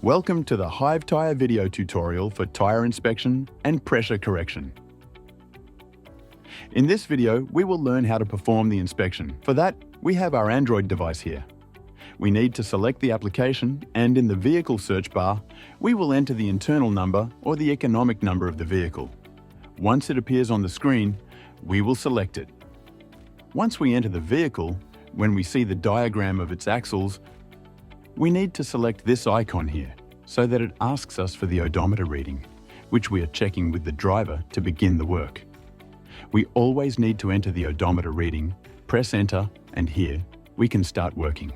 Welcome to the HIVETIRE video tutorial for tire inspection and pressure correction. In this video, we will learn how to perform the inspection. For that, we have our Android device here. We need to select the application, and in the vehicle search bar, we will enter the internal number or the economic number of the vehicle. Once it appears on the screen, we will select it. Once we enter the vehicle, when we see the diagram of its axles, we need to select this icon here so that it asks us for the odometer reading, which we are checking with the driver to begin the work. We always need to enter the odometer reading, press enter, and here we can start working.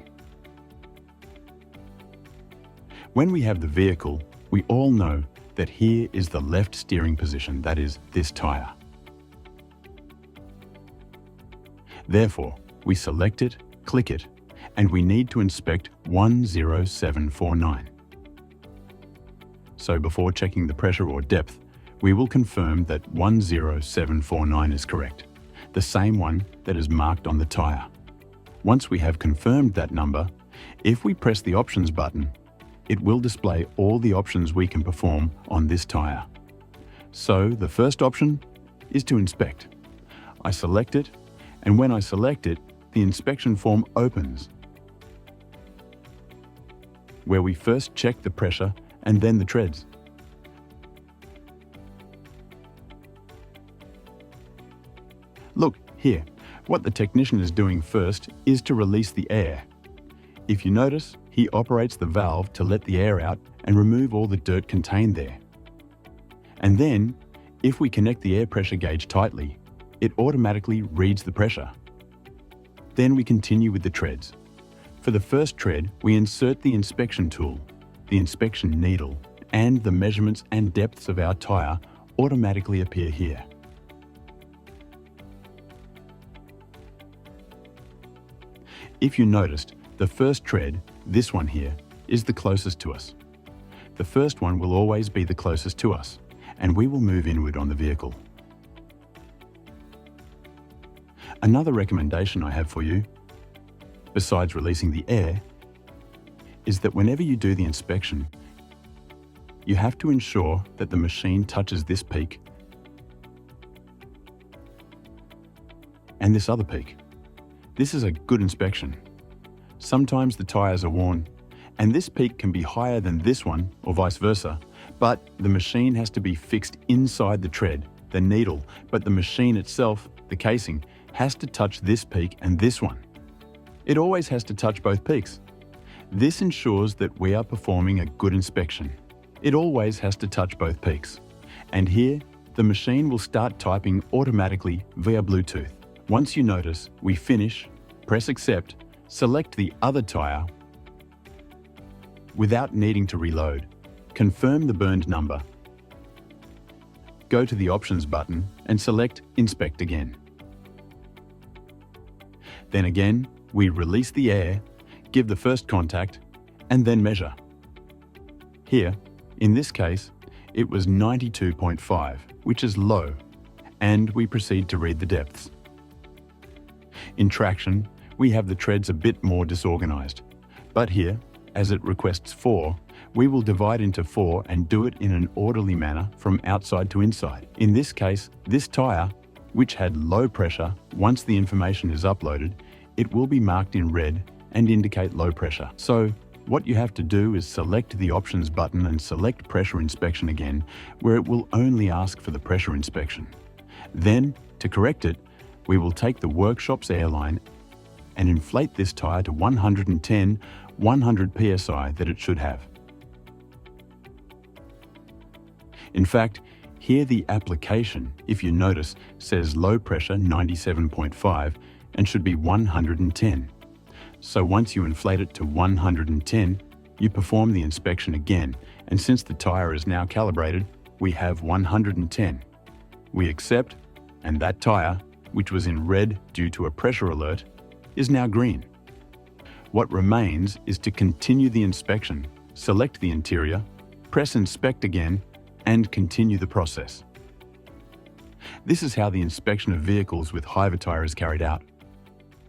When we have the vehicle, we all know that here is the left steering position, that is, this tire. Therefore, we select it, click it, and we need to inspect 10749. So before checking the pressure or depth, we will confirm that 10749 is correct, the same one that is marked on the tire. Once we have confirmed that number, if we press the options button, it will display all the options we can perform on this tire. So the first option is to inspect. I select it, and when I select it, the inspection form opens, where we first check the pressure and then the treads. Look here, what the technician is doing first is to release the air. If you notice, he operates the valve to let the air out and remove all the dirt contained there. And then, if we connect the air pressure gauge tightly, it automatically reads the pressure. Then we continue with the treads. For the first tread, we insert the inspection tool, the inspection needle, and the measurements and depths of our tire automatically appear here. If you noticed, the first tread, this one here, is the closest to us. The first one will always be the closest to us, and we will move inward on the vehicle. Another recommendation I have for you, besides releasing the air, is that whenever you do the inspection, you have to ensure that the machine touches this peak and this other peak. This is a good inspection. Sometimes the tires are worn, and this peak can be higher than this one, or vice versa, but the machine has to be fixed inside the tread, the needle, but the machine itself, the casing, has to touch this peak and this one. It always has to touch both peaks. This ensures that we are performing a good inspection. It always has to touch both peaks. And here, the machine will start typing automatically via Bluetooth. Once you notice, we finish, press accept, select the other tire without needing to reload. Confirm the burned number. Go to the options button and select inspect again. Then again, we release the air, give the first contact, and then measure. Here, in this case, it was 92.5, which is low, and we proceed to read the depths. In traction, we have the treads a bit more disorganized, but here, as it requests 4, we will divide into 4 and do it in an orderly manner from outside to inside. In this case, this tire, which had low pressure, once the information is uploaded, it will be marked in red and indicate low pressure. So, what you have to do is select the options button and select pressure inspection again, where it will only ask for the pressure inspection. Then, to correct it, we will take the workshop's airline and inflate this tire to 110, 100 psi that it should have. In fact, here the application, if you notice, says low pressure 97.5 and should be 110. So once you inflate it to 110, you perform the inspection again, and since the tire is now calibrated, we have 110. We accept, and that tire, which was in red due to a pressure alert, is now green. What remains is to continue the inspection, select the interior, press inspect again, and continue the process. This is how the inspection of vehicles with HIVETIRE is carried out.